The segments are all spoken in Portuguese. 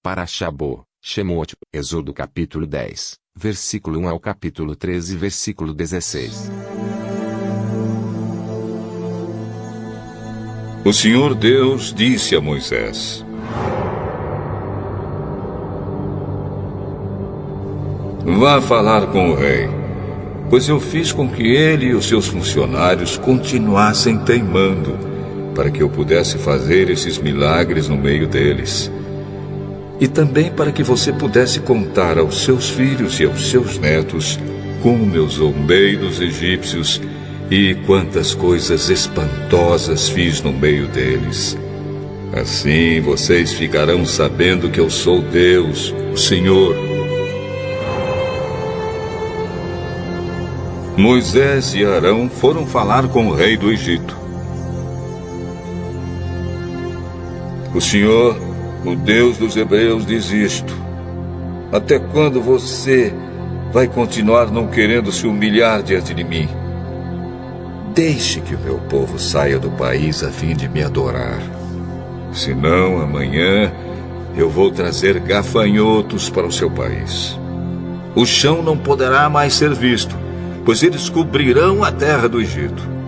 para Shabô, Shemot. Êxodo capítulo 10, versículo 1 ao capítulo 13 versículo 16. O Senhor Deus disse a Moisés: Vá falar com o rei, pois eu fiz com que ele e os seus funcionários continuassem teimando, para que eu pudesse fazer esses milagres no meio deles. E também para que você pudesse contar aos seus filhos e aos seus netos como eu zombei dos egípcios e quantas coisas espantosas fiz no meio deles. Assim vocês ficarão sabendo que eu sou Deus, o Senhor. Moisés e Arão foram falar com o rei do Egito. O Senhor, o Deus dos hebreus, diz isto: até quando você vai continuar não querendo se humilhar diante de mim? Deixe que o meu povo saia do país a fim de me adorar. Senão, amanhã eu vou trazer gafanhotos para o seu país. O chão não poderá mais ser visto, pois eles cobrirão a terra do Egito.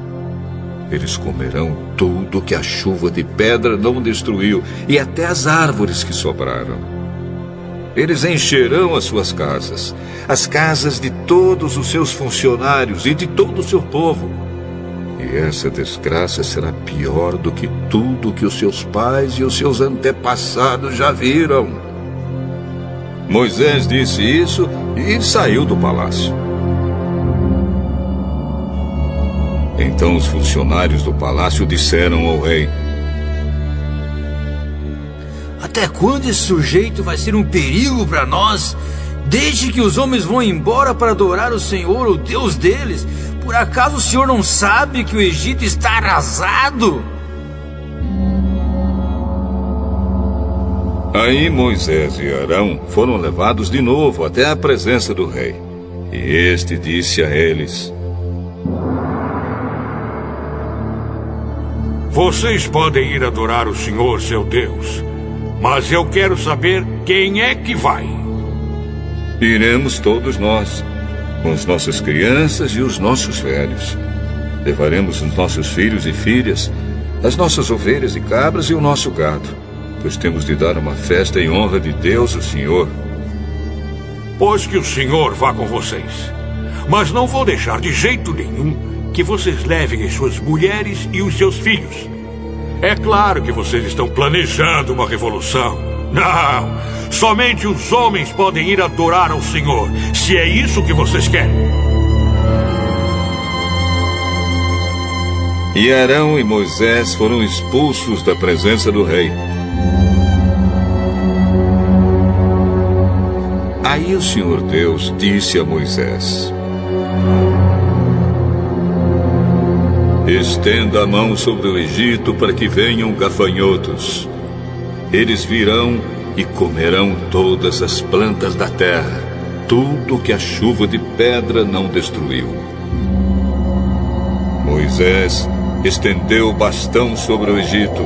Eles comerão tudo que a chuva de pedra não destruiu, e até as árvores que sobraram. Eles encherão as suas casas, as casas de todos os seus funcionários e de todo o seu povo. E essa desgraça será pior do que tudo que os seus pais e os seus antepassados já viram. Moisés disse isso e saiu do palácio. Então os funcionários do palácio disseram ao rei: até quando esse sujeito vai ser um perigo para nós? Desde que os homens vão embora para adorar o Senhor, o Deus deles, por acaso o Senhor não sabe que o Egito está arrasado? Aí Moisés e Arão foram levados de novo até a presença do rei. E este disse a eles: Vocês podem ir adorar o Senhor, seu Deus, mas eu quero saber quem é que vai. Iremos todos nós, com as nossas crianças e os nossos velhos. Levaremos os nossos filhos e filhas, as nossas ovelhas e cabras e o nosso gado, pois temos de dar uma festa em honra de Deus, o Senhor. Pois que o Senhor vá com vocês. Mas não vou deixar de jeito nenhum que vocês levem as suas mulheres e os seus filhos. É claro que vocês estão planejando uma revolução. Não! Somente os homens podem ir adorar ao Senhor, se é isso que vocês querem. E Arão e Moisés foram expulsos da presença do rei. Aí o Senhor Deus disse a Moisés: Estenda a mão sobre o Egito para que venham gafanhotos. Eles virão e comerão todas as plantas da terra, tudo que a chuva de pedra não destruiu. Moisés estendeu o bastão sobre o Egito.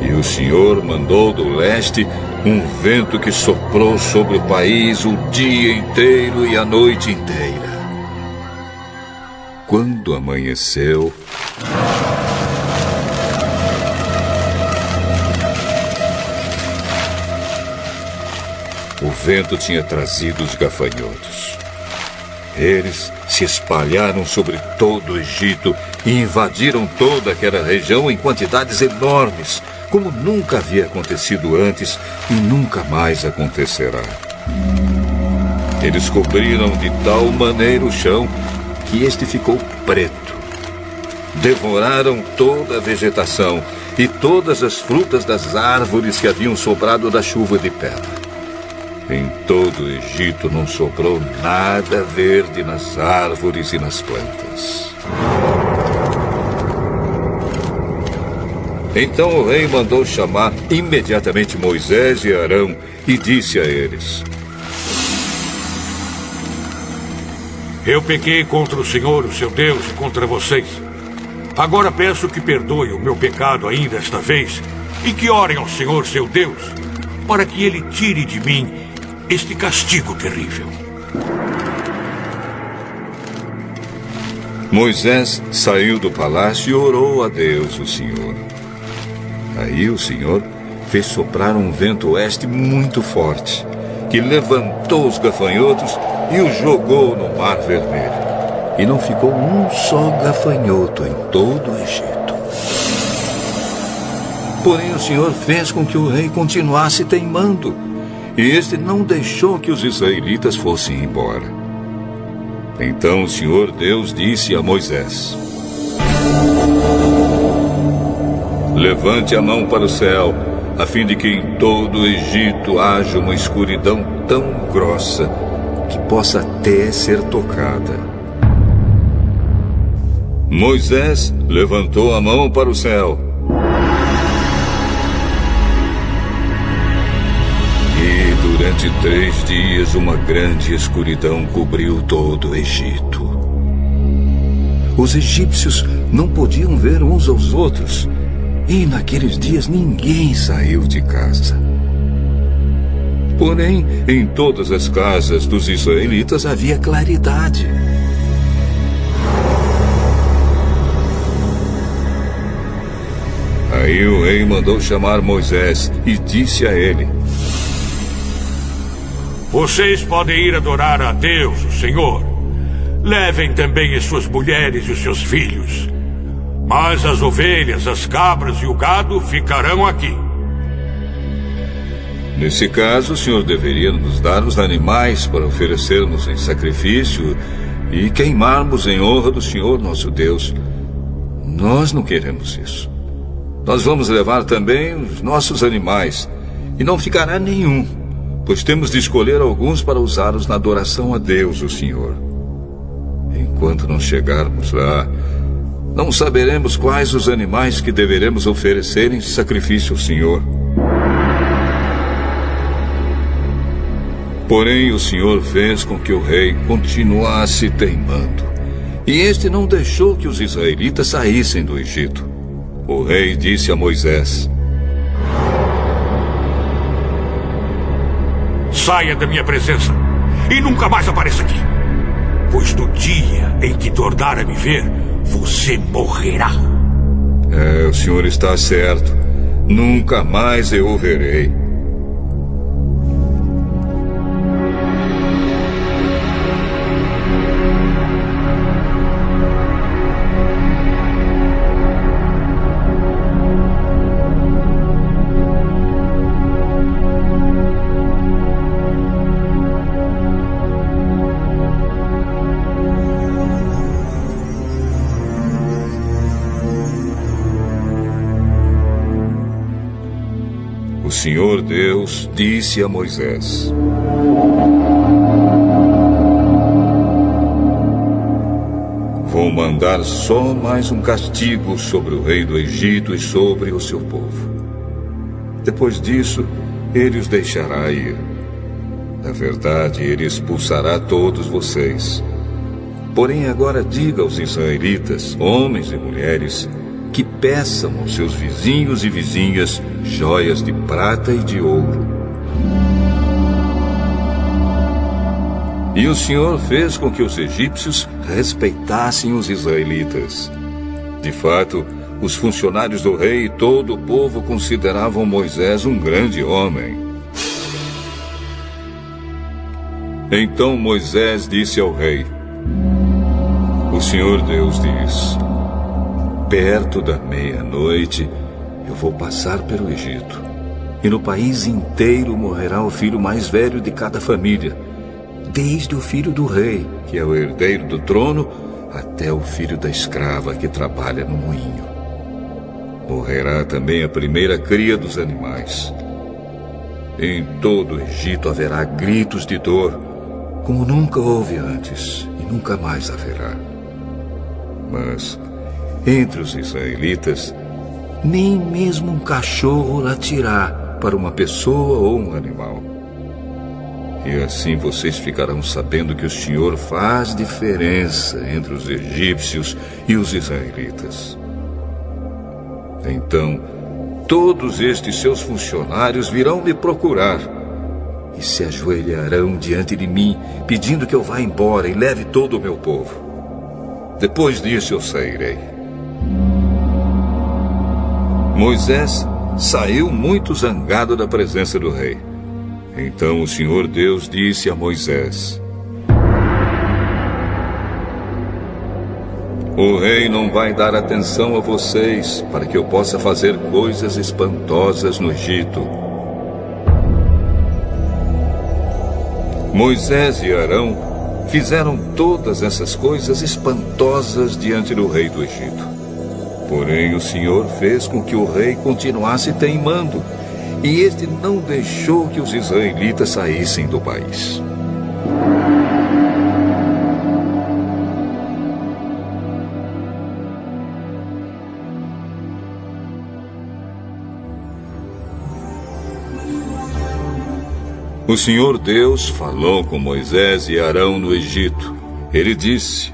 E o Senhor mandou do leste um vento que soprou sobre o país o dia inteiro e a noite inteira. Quando amanheceu, o vento tinha trazido os gafanhotos. Eles se espalharam sobre todo o Egito e invadiram toda aquela região em quantidades enormes, como nunca havia acontecido antes e nunca mais acontecerá. Eles cobriram de tal maneira o chão que este ficou preto. Devoraram toda a vegetação e todas as frutas das árvores que haviam sobrado da chuva de pedra. Em todo o Egito não sobrou nada verde nas árvores e nas plantas. Então o rei mandou chamar imediatamente Moisés e Arão e disse a eles: Eu pequei contra o Senhor, o seu Deus, e contra vocês. Agora peço que perdoe o meu pecado ainda esta vez e que orem ao Senhor seu Deus para que ele tire de mim este castigo terrível. Moisés saiu do palácio e orou a Deus, o Senhor. Aí o Senhor fez soprar um vento oeste muito forte, que levantou os gafanhotos e os jogou no Mar Vermelho. E não ficou um só gafanhoto em todo o Egito. Porém, o Senhor fez com que o rei continuasse teimando, e este não deixou que os israelitas fossem embora. Então o Senhor Deus disse a Moisés: levante a mão para o céu, a fim de que em todo o Egito haja uma escuridão tão grossa que possa até ser tocada. Moisés levantou a mão para o céu. E durante 3 dias uma grande escuridão cobriu todo o Egito. Os egípcios não podiam ver uns aos outros, e naqueles dias ninguém saiu de casa. Porém, em todas as casas dos israelitas havia claridade. Aí o rei mandou chamar Moisés e disse a ele: vocês podem ir adorar a Deus, o Senhor. Levem também as suas mulheres e os seus filhos. Mas as ovelhas, as cabras e o gado ficarão aqui. Nesse caso, o Senhor deveria nos dar os animais para oferecermos em sacrifício e queimarmos em honra do Senhor nosso Deus. Nós não queremos isso. Nós vamos levar também os nossos animais, e não ficará nenhum, pois temos de escolher alguns para usá-los na adoração a Deus, o Senhor. Enquanto não chegarmos lá, não saberemos quais os animais que deveremos oferecer em sacrifício ao Senhor. Porém, o Senhor fez com que o rei continuasse teimando, e este não deixou que os israelitas saíssem do Egito. O rei disse a Moisés: saia da minha presença e nunca mais apareça aqui, pois no dia em que tornar a me ver, você morrerá. O senhor está certo. Nunca mais eu o verei. O Senhor Deus disse a Moisés: vou mandar só mais um castigo sobre o rei do Egito e sobre o seu povo. Depois disso, ele os deixará ir. Na verdade, ele expulsará todos vocês. Porém, agora diga aos israelitas, homens e mulheres, que peçam aos seus vizinhos e vizinhas joias de prata e de ouro. E o Senhor fez com que os egípcios respeitassem os israelitas. De fato, os funcionários do rei e todo o povo consideravam Moisés um grande homem. Então Moisés disse ao rei: o Senhor Deus diz: perto da meia-noite, eu vou passar pelo Egito, e no país inteiro morrerá o filho mais velho de cada família, desde o filho do rei, que é o herdeiro do trono, até o filho da escrava que trabalha no moinho. Morrerá também a primeira cria dos animais. Em todo o Egito haverá gritos de dor, como nunca houve antes, e nunca mais haverá. Mas entre os israelitas, nem mesmo um cachorro latirá para uma pessoa ou um animal. E assim vocês ficarão sabendo que o Senhor faz diferença entre os egípcios e os israelitas. Então, todos estes seus funcionários virão me procurar e se ajoelharão diante de mim, pedindo que eu vá embora e leve todo o meu povo. Depois disso eu sairei. Moisés saiu muito zangado da presença do rei. Então o Senhor Deus disse a Moisés: o rei não vai dar atenção a vocês para que eu possa fazer coisas espantosas no Egito. Moisés e Arão fizeram todas essas coisas espantosas diante do rei do Egito. Porém, o Senhor fez com que o rei continuasse teimando, e este não deixou que os israelitas saíssem do país. O Senhor Deus falou com Moisés e Arão no Egito. Ele disse: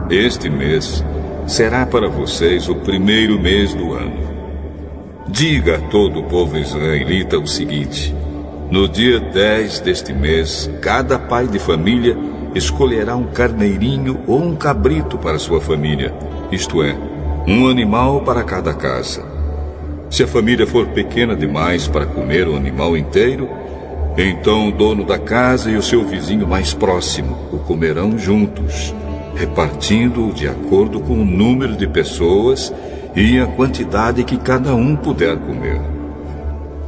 este mês será para vocês o primeiro mês do ano. Diga a todo o povo israelita o seguinte: no dia 10 deste mês, cada pai de família escolherá um carneirinho ou um cabrito para sua família, isto é, um animal para cada casa. Se a família for pequena demais para comer o animal inteiro, então o dono da casa e o seu vizinho mais próximo o comerão juntos, repartindo-o de acordo com o número de pessoas e a quantidade que cada um puder comer.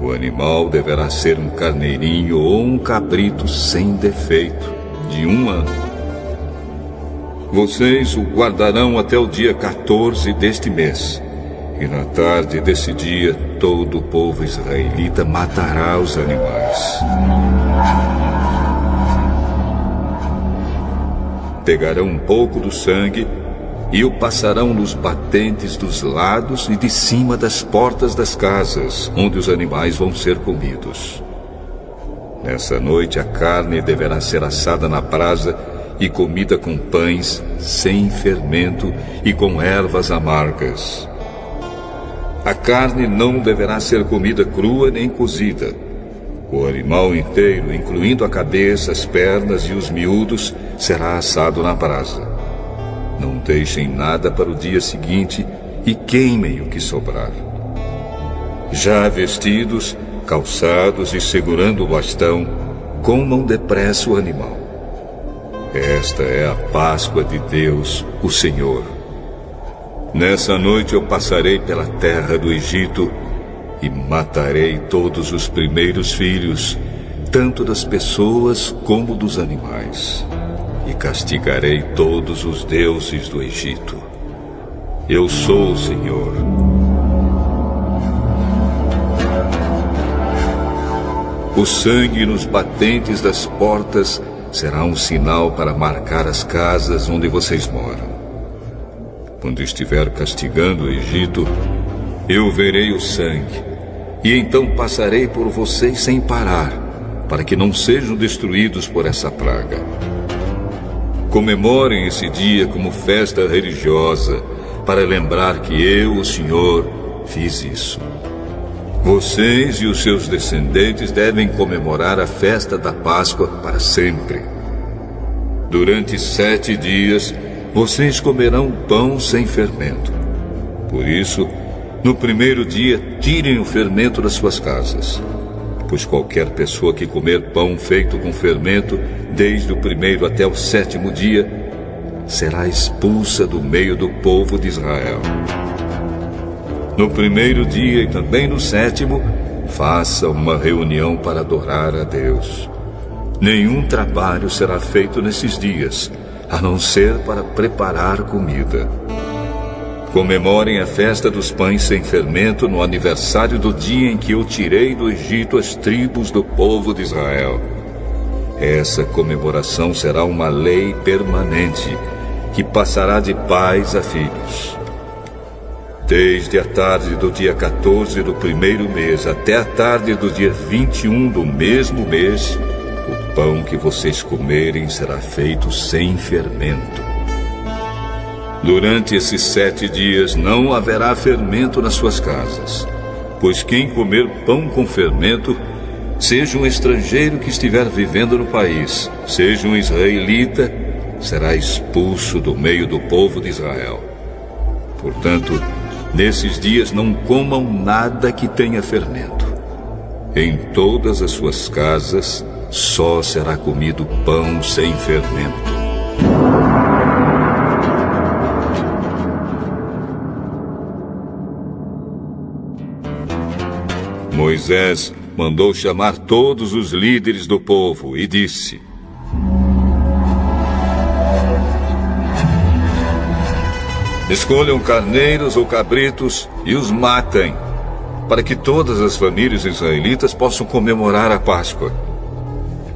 O animal deverá ser um carneirinho ou um cabrito sem defeito, de 1 ano. Vocês o guardarão até o dia 14 deste mês. E na tarde desse dia, todo o povo israelita matará os animais. Pegarão um pouco do sangue e o passarão nos batentes dos lados e de cima das portas das casas, onde os animais vão ser comidos. Nessa noite, a carne deverá ser assada na brasa e comida com pães sem fermento e com ervas amargas. A carne não deverá ser comida crua nem cozida. O animal inteiro, incluindo a cabeça, as pernas e os miúdos, será assado na brasa. Não deixem nada para o dia seguinte e queimem o que sobrar. Já vestidos, calçados e segurando o bastão, comam depressa o animal. Esta é a Páscoa de Deus, o Senhor. Nessa noite eu passarei pela terra do Egito e matarei todos os primeiros filhos, tanto das pessoas como dos animais, e castigarei todos os deuses do Egito. Eu sou o Senhor. O sangue nos batentes das portas será um sinal para marcar as casas onde vocês moram. Quando estiver castigando o Egito, eu verei o sangue, e então passarei por vocês sem parar, para que não sejam destruídos por essa praga. Comemorem esse dia como festa religiosa, para lembrar que eu, o Senhor, fiz isso. Vocês e os seus descendentes devem comemorar a festa da Páscoa para sempre. Durante 7 dias, vocês comerão pão sem fermento. Por isso, no primeiro dia, tirem o fermento das suas casas. Pois qualquer pessoa que comer pão feito com fermento, desde o 1º até o 7º dia, será expulsa do meio do povo de Israel. No primeiro dia e também no 7º, faça uma reunião para adorar a Deus. Nenhum trabalho será feito nesses dias, a não ser para preparar comida. Comemorem a festa dos pães sem fermento no aniversário do dia em que eu tirei do Egito as tribos do povo de Israel. Essa comemoração será uma lei permanente, que passará de pais a filhos. Desde a tarde do dia 14 do primeiro mês até a tarde do dia 21 do mesmo mês, o pão que vocês comerem será feito sem fermento. Durante esses 7 dias não haverá fermento nas suas casas, pois quem comer pão com fermento, seja um estrangeiro que estiver vivendo no país, seja um israelita, será expulso do meio do povo de Israel. Portanto, nesses dias não comam nada que tenha fermento. Em todas as suas casas só será comido pão sem fermento. Moisés mandou chamar todos os líderes do povo e disse: escolham carneiros ou cabritos e os matem, para que todas as famílias israelitas possam comemorar a Páscoa.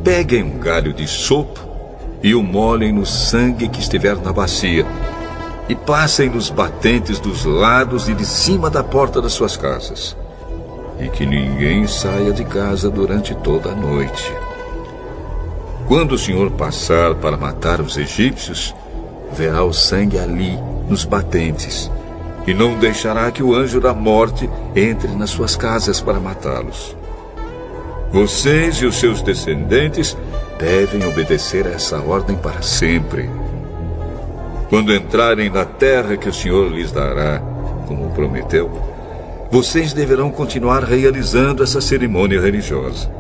Peguem um galho de sopo e o molhem no sangue que estiver na bacia, e passem nos batentes dos lados e de cima da porta das suas casas. E que ninguém saia de casa durante toda a noite. Quando o Senhor passar para matar os egípcios, verá o sangue ali, nos batentes, e não deixará que o anjo da morte entre nas suas casas para matá-los. Vocês e os seus descendentes devem obedecer a essa ordem para sempre. Quando entrarem na terra que o Senhor lhes dará, como prometeu, vocês deverão continuar realizando essa cerimônia religiosa.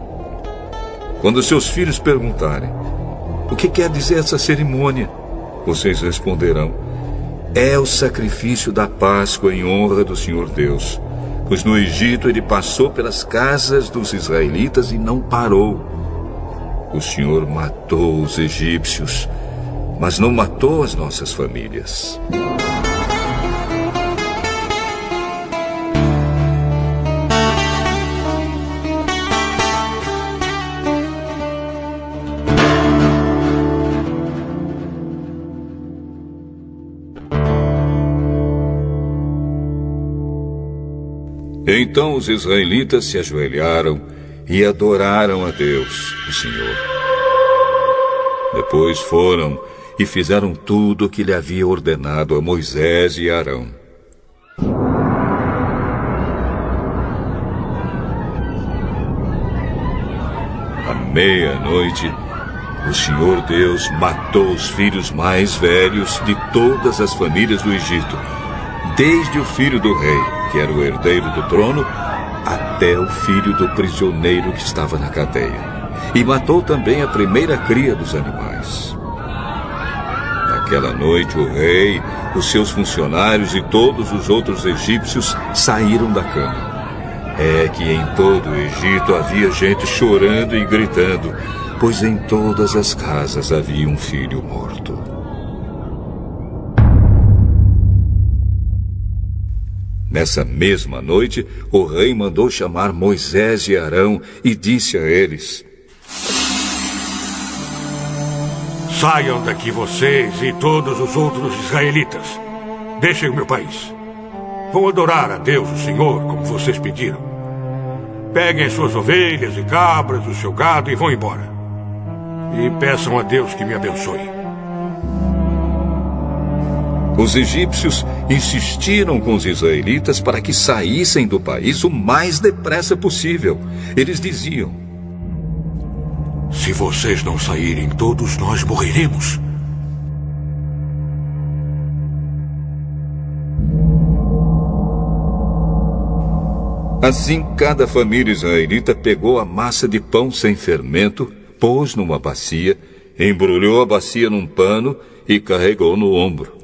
Quando seus filhos perguntarem: o que quer dizer essa cerimônia? Vocês responderão: é o sacrifício da Páscoa em honra do Senhor Deus, pois no Egito ele passou pelas casas dos israelitas e não parou. O Senhor matou os egípcios, mas não matou as nossas famílias. Então os israelitas se ajoelharam e adoraram a Deus, o Senhor. Depois foram e fizeram tudo o que lhe havia ordenado a Moisés e Arão. À meia-noite, o Senhor Deus matou os filhos mais velhos de todas as famílias do Egito, desde o filho do rei, que era o herdeiro do trono, até o filho do prisioneiro que estava na cadeia. E matou também a primeira cria dos animais. Naquela noite o rei, os seus funcionários e todos os outros egípcios saíram da cama. É que em todo o Egito havia gente chorando e gritando, pois em todas as casas havia um filho morto. Nessa mesma noite, o rei mandou chamar Moisés e Arão e disse a eles: saiam daqui vocês e todos os outros israelitas. Deixem o meu país. Vão adorar a Deus, o Senhor, como vocês pediram. Peguem as suas ovelhas e cabras, o seu gado e vão embora. E peçam a Deus que me abençoe. Os egípcios insistiram com os israelitas para que saíssem do país o mais depressa possível. Eles diziam: se vocês não saírem, todos nós morreremos. Assim, cada família israelita pegou a massa de pão sem fermento, pôs numa bacia, embrulhou a bacia num pano e carregou no ombro.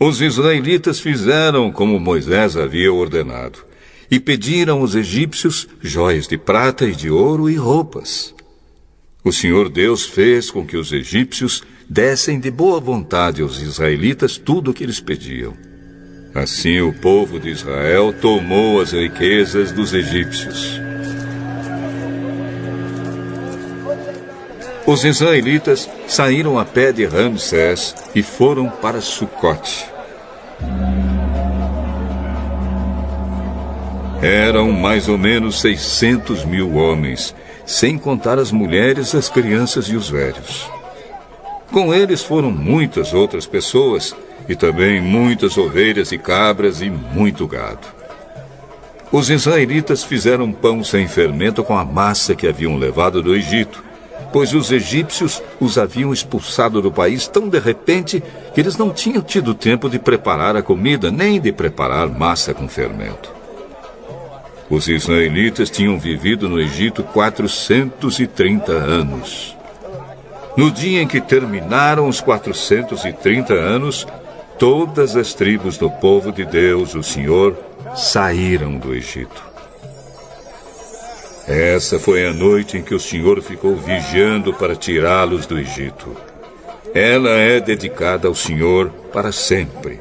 Os israelitas fizeram como Moisés havia ordenado e pediram aos egípcios joias de prata e de ouro e roupas. O Senhor Deus fez com que os egípcios dessem de boa vontade aos israelitas tudo o que eles pediam. Assim o povo de Israel tomou as riquezas dos egípcios. Os israelitas saíram a pé de Ramsés e foram para Sucote. Eram mais ou menos 600.000 homens, sem contar as mulheres, as crianças e os velhos. Com eles foram muitas outras pessoas, e também muitas ovelhas e cabras e muito gado. Os israelitas fizeram pão sem fermento com a massa que haviam levado do Egito, pois os egípcios os haviam expulsado do país tão de repente que eles não tinham tido tempo de preparar a comida, nem de preparar massa com fermento. Os israelitas tinham vivido no Egito 430 anos. No dia em que terminaram os 430 anos, todas as tribos do povo de Deus, o Senhor, saíram do Egito. Essa foi a noite em que o Senhor ficou vigiando para tirá-los do Egito. Ela é dedicada ao Senhor para sempre,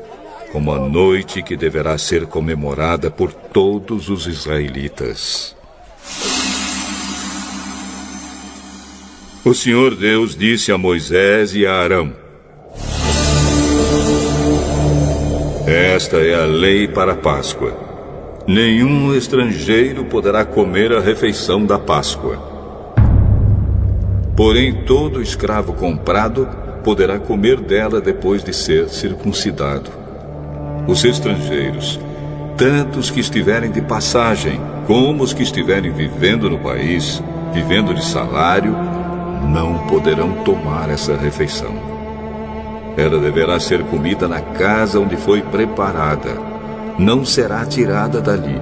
como a noite que deverá ser comemorada por todos os israelitas. O Senhor Deus disse a Moisés e a Arão: Esta é a lei para a Páscoa. Nenhum estrangeiro poderá comer a refeição da Páscoa. Porém, todo escravo comprado poderá comer dela depois de ser circuncidado. Os estrangeiros, tanto os que estiverem de passagem, como os que estiverem vivendo no país, vivendo de salário, não poderão tomar essa refeição. Ela deverá ser comida na casa onde foi preparada. Não será tirada dali.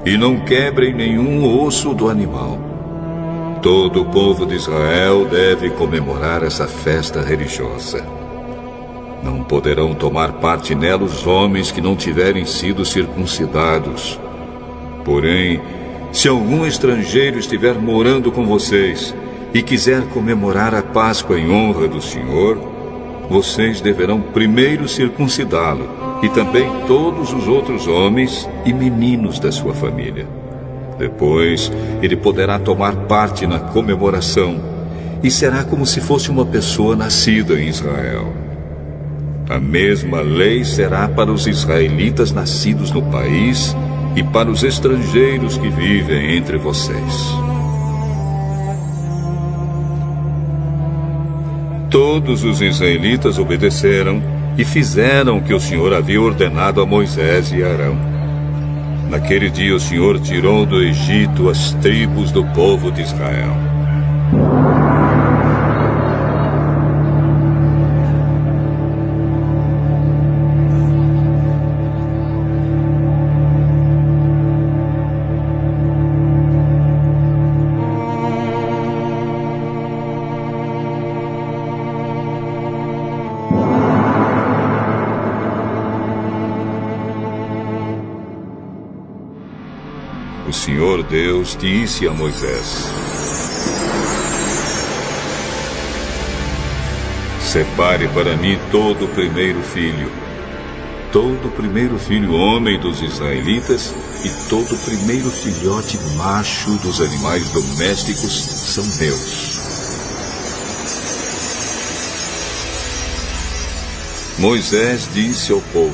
E não quebrem nenhum osso do animal. Todo o povo de Israel deve comemorar essa festa religiosa. Não poderão tomar parte nela os homens que não tiverem sido circuncidados. Porém, se algum estrangeiro estiver morando com vocês e quiser comemorar a Páscoa em honra do Senhor, vocês deverão primeiro circuncidá-lo, e também todos os outros homens e meninos da sua família. Depois, ele poderá tomar parte na comemoração, e será como se fosse uma pessoa nascida em Israel. A mesma lei será para os israelitas nascidos no país e para os estrangeiros que vivem entre vocês. Todos os israelitas obedeceram e fizeram o que o Senhor havia ordenado a Moisés e Arão. Naquele dia o Senhor tirou do Egito as tribos do povo de Israel. O Senhor Deus disse a Moisés: Separe para mim todo o primeiro filho homem dos israelitas e todo o primeiro filhote macho dos animais domésticos são meus. Moisés disse ao povo: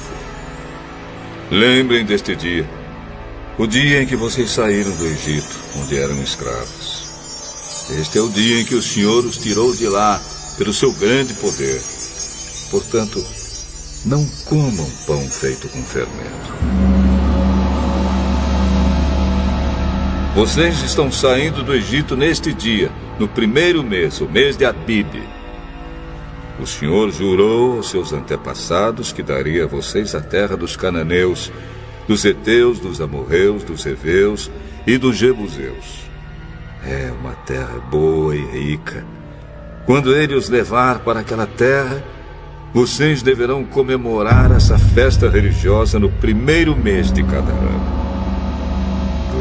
Lembrem deste dia, o dia em que vocês saíram do Egito, onde eram escravos. Este é o dia em que o Senhor os tirou de lá, pelo seu grande poder. Portanto, não comam pão feito com fermento. Vocês estão saindo do Egito neste dia, no primeiro mês, o mês de Abibe. O Senhor jurou aos seus antepassados que daria a vocês a terra dos cananeus, dos heteus, dos amorreus, dos heveus e dos jebuseus. É uma terra boa e rica. Quando ele os levar para aquela terra, vocês deverão comemorar essa festa religiosa no primeiro mês de cada ano.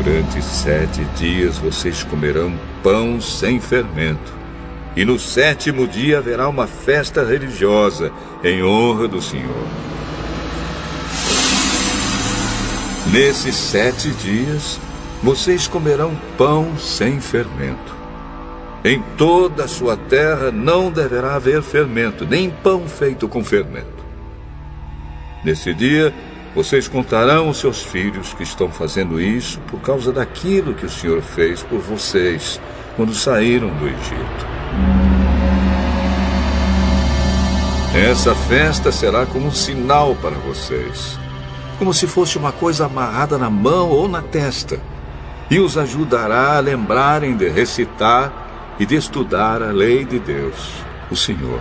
Durante 7 dias vocês comerão pão sem fermento. E no 7º dia haverá uma festa religiosa em honra do Senhor. Nesses 7 dias, vocês comerão pão sem fermento. Em toda a sua terra não deverá haver fermento, nem pão feito com fermento. Nesse dia, vocês contarão aos seus filhos que estão fazendo isso por causa daquilo que o Senhor fez por vocês quando saíram do Egito. Essa festa será como um sinal para vocês, como se fosse uma coisa amarrada na mão ou na testa, e os ajudará a lembrarem de recitar e de estudar a lei de Deus, o Senhor.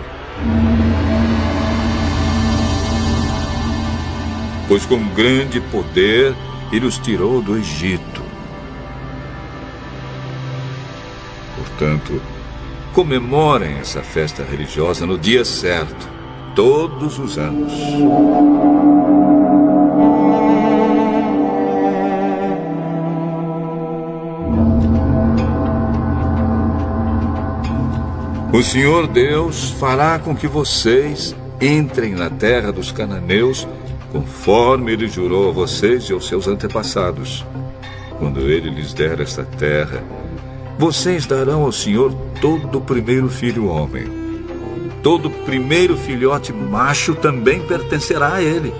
Pois com grande poder ele os tirou do Egito. Portanto, comemorem essa festa religiosa no dia certo, todos os anos. O Senhor Deus fará com que vocês entrem na terra dos cananeus, conforme ele jurou a vocês e aos seus antepassados. Quando ele lhes der esta terra, vocês darão ao Senhor todo o primeiro filho homem. Todo primeiro filhote macho também pertencerá a ele.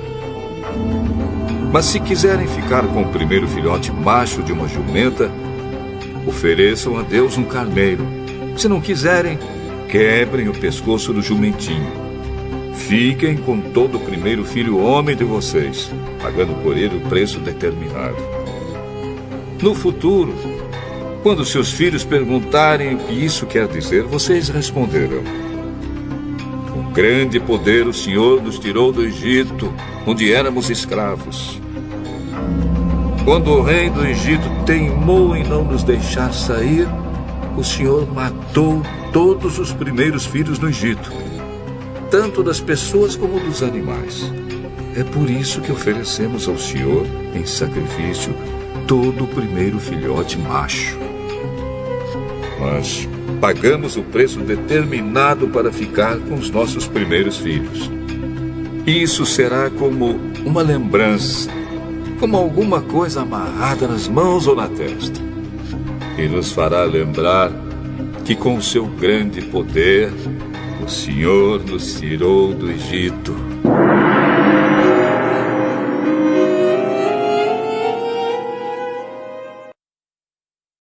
Mas se quiserem ficar com o primeiro filhote macho de uma jumenta, ofereçam a Deus um carneiro. Se não quiserem, quebrem o pescoço do jumentinho. Fiquem com todo o primeiro filho homem de vocês, pagando por ele o preço determinado. No futuro, quando seus filhos perguntarem o que isso quer dizer, vocês responderão: com grande poder o Senhor nos tirou do Egito, onde éramos escravos. Quando o rei do Egito teimou em não nos deixar sair, o Senhor matou todos os primeiros filhos no Egito, tanto das pessoas como dos animais. É por isso que oferecemos ao Senhor, em sacrifício, todo o primeiro filhote macho. Mas pagamos o preço determinado para ficar com os nossos primeiros filhos. Isso será como uma lembrança, como alguma coisa amarrada nas mãos ou na testa, e nos fará lembrar que com seu grande poder o Senhor nos tirou do Egito.